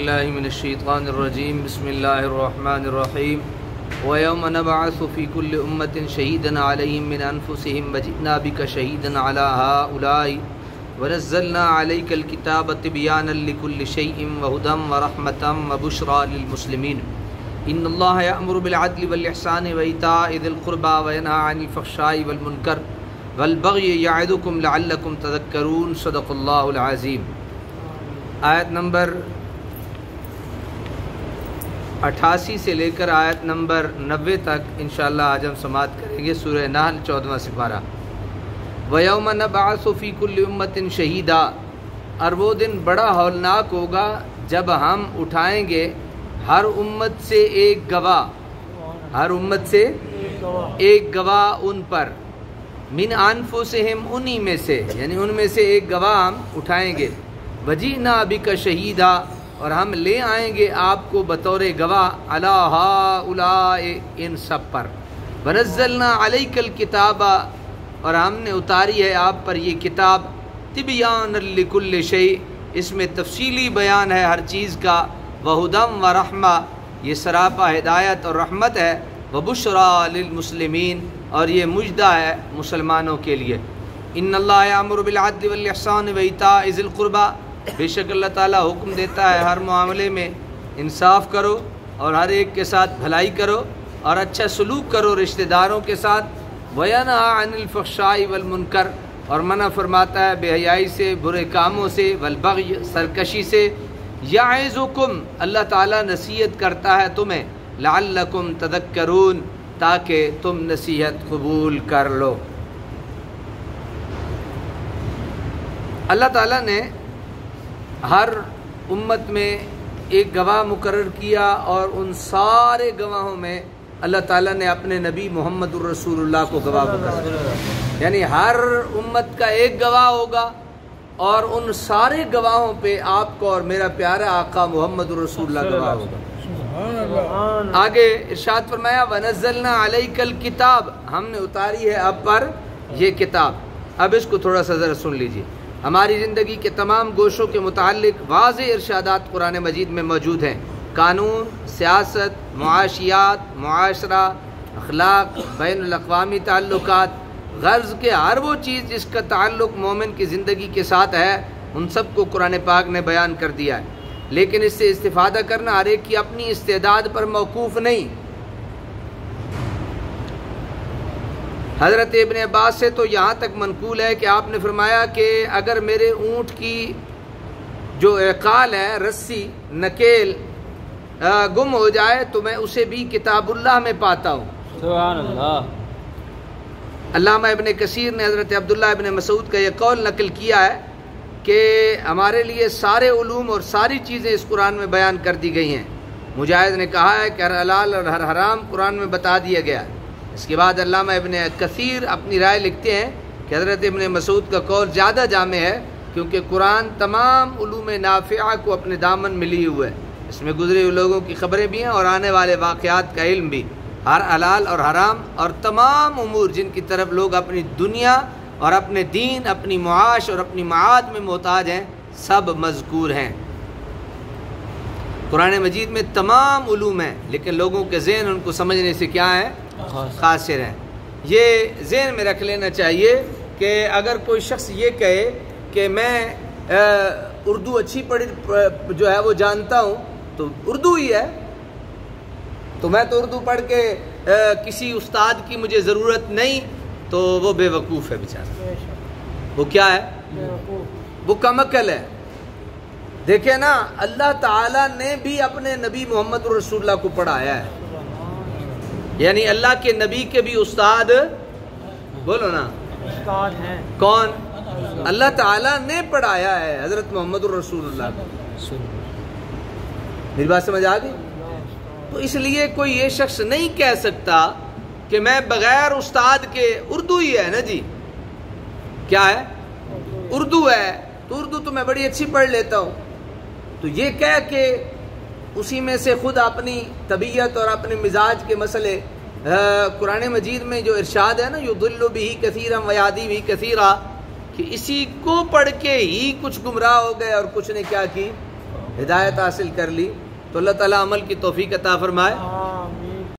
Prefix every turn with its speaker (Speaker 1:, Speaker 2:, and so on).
Speaker 1: اللہ من الشیطان الرجیم بسم اللہ الرحمن الرحیم وَيَوْمَ نَبْعَثُ فِي كُلِّ أُمَّةٍ شَهِيدًا عَلَيْهِمْ مِنْ أَنفُسِهِمْ وَجِئْنَا بِكَ شَهِيدًا عَلَى هَؤُلَاءِ وَنَزَّلْنَا عَلَيْكَ الْكِتَابَ تِبْيَانًا لِكُلِّ شَيْءٍ وَهُدًى وَرَحْمَةً وَبُشْرَى لِلْمُسْلِمِينَ إِنَّ اللَّهَ يَأْمُرُ بِالْعَدْلِ وَالْإِحْسَانِ وَإِيتَاءِ ذِي الْقُرْبَى وَيَنْهَى عَنِ الْفَحْشَاءِ وَالْمُنكَرِ وَالْبَغْيِ يَعِظُكُمْ لَعَلَّكُمْ تَذَكَّرُونَ صدق اللہ العظیم۔ آیت نمبر 88 سے لے کر آیت نمبر 90 تک انشاءاللہ آج ہم سماعت کریں گے سورہ نحل 14واں سپارہ۔ وَيَوْمَ نَبْعَثُ فِي كُلِّ أُمَّةٍ شَهِيدًا، اور وہ دن بڑا ہولناک ہوگا جب ہم اٹھائیں گے ہر امت سے ایک گواہ، ہر امت سے ایک گواہ ان پر، من انفسہم، انہی میں سے، یعنی ان میں سے ایک گواہ ہم اٹھائیں گے، وَجِئْنَا بِكَ شَهِيدًا، اور ہم لے آئیں گے آپ کو بطور گواہ، عَلَىٰ هَٰؤُلَاءِ، ان سب پر، وَنَزَّلْنَا عَلَيْكَ الْكِتَابَ، اور ہم نے اتاری ہے آپ پر یہ کتاب، تِبْيَانًا لِكُلِّ شَيْءٍ، اس میں تفصیلی بیان ہے ہر چیز کا، وَهُدًى وَرَحْمَةً، یہ سراپا ہدایت اور رحمت ہے، وَبُشْرَى لِلْمُسْلِمِينَ، اور یہ مجدہ ہے مسلمانوں کے لیے۔ إِنَّ اللَّهَ يَأْمُرُ بِالْعَدْلِ وَالْإِحْسَانِ وَإِيتَاءِ ذِي الْقُرْبَى، بے شک اللہ تعالیٰ حکم دیتا ہے ہر معاملے میں انصاف کرو اور ہر ایک کے ساتھ بھلائی کرو اور اچھا سلوک کرو رشتہ داروں کے ساتھ، وَيَنْهَى عَنِ الْفَحْشَاءِ وَالْمُنكَرِ، اور منع فرماتا ہے بے حیائی سے، برے کاموں سے، وَالْبَغْيِ، سرکشی سے، يَعِظُكُمْ، اللہ تعالیٰ نصیحت کرتا ہے تمہیں، لَعَلَّكُمْ تَذَكَّرُونَ، تاکہ تم نصیحت قبول کر لو۔ اللہ تعالیٰ نے ہر امت میں ایک گواہ مقرر کیا اور ان سارے گواہوں میں اللہ تعالیٰ نے اپنے نبی محمد الرسول اللہ کو گواہ مقرر کیا، یعنی ہر امت کا ایک گواہ ہوگا اور ان سارے گواہوں پہ آپ کو اور میرا پیارا آقا محمد الرسول اللہ گواہ ہوگا۔ آگے ارشاد فرمایا، وَنَزَّلْنَا عَلَيْكَ الْكِتَابَ، ہم نے اتاری ہے اب پر یہ کتاب۔ اب اس کو تھوڑا سا ذرا سن لیجیے۔ ہماری زندگی کے تمام گوشوں کے متعلق واضح ارشادات قرآن مجید میں موجود ہیں، قانون، سیاست، معاشیات، معاشرہ، اخلاق، بین الاقوامی تعلقات، غرض کے ہر وہ چیز جس کا تعلق مومن کی زندگی کے ساتھ ہے ان سب کو قرآن پاک نے بیان کر دیا ہے، لیکن اس سے استفادہ کرنا ہر ایک کی اپنی استعداد پر موقوف نہیں۔ حضرت ابن عباس سے تو یہاں تک منقول ہے کہ آپ نے فرمایا کہ اگر میرے اونٹ کی جو عقال ہے، رسی، نکیل گم ہو جائے تو میں اسے بھی کتاب اللہ میں پاتا ہوں۔
Speaker 2: سبحان اللہ۔
Speaker 1: علامہ ابن کثیر نے حضرت عبداللہ ابن مسعود کا یہ قول نقل کیا ہے کہ ہمارے لیے سارے علوم اور ساری چیزیں اس قرآن میں بیان کر دی گئی ہیں۔ مجاہد نے کہا ہے کہ ہر حلال اور ہر حرام قرآن میں بتا دیا گیا ہے۔ اس کے بعد علامہ ابن کثیر اپنی رائے لکھتے ہیں کہ حضرت ابن مسعود کا قول زیادہ جامع ہے، کیونکہ قرآن تمام علوم نافعہ کو اپنے دامن میں لیے ہوئے ہے، اس میں گزرے ہوئے لوگوں کی خبریں بھی ہیں اور آنے والے واقعات کا علم بھی، ہر حلال اور حرام اور تمام امور جن کی طرف لوگ اپنی دنیا اور اپنے دین، اپنی معاش اور اپنی معاد میں محتاج ہیں، سب مذکور ہیں۔ قرآن مجید میں تمام علوم ہیں، لیکن لوگوں کے ذہن ان کو سمجھنے سے کیا ہے؟ قاصر ہیں۔ یہ ذہن میں رکھ لینا چاہیے کہ اگر کوئی شخص یہ کہے کہ میں اردو اچھی پڑھی جو ہے وہ جانتا ہوں تو اردو ہی ہے، تو میں تو اردو پڑھ کے کسی استاد کی مجھے ضرورت نہیں، تو وہ بے وقوف ہے بیچارہ۔ وہ کیا ہے؟ وہ کم عقل ہے۔ دیکھیں نا، اللہ تعالیٰ نے بھی اپنے نبی محمد رسول اللہ کو پڑھایا ہے، یعنی اللہ کے نبی کے بھی استاد، بولو نا،
Speaker 2: استاد ہیں
Speaker 1: کون؟ اللہ تعالیٰ نے پڑھایا ہے حضرت محمد الرسول اللہ کو۔ میری بات سمجھ آ گئی؟ تو اس لیے کوئی یہ شخص نہیں کہہ سکتا کہ میں بغیر استاد کے، اردو ہی ہے نا جی، کیا ہے؟ اردو ہے، تو اردو تو میں بڑی اچھی پڑھ لیتا ہوں، تو یہ کہہ کے اسی میں سے خود اپنی طبیعت اور اپنے مزاج کے مسئلے، قرآن مجید میں جو ارشاد ہے نا، یضل بہ کثیرا ویہدی بہ کثیرا، کہ اسی کو پڑھ کے ہی کچھ گمراہ ہو گئے اور کچھ نے کیا کی، ہدایت حاصل کر لی تو اللہ تعالیٰ عمل کی توفیق عطا فرمائے.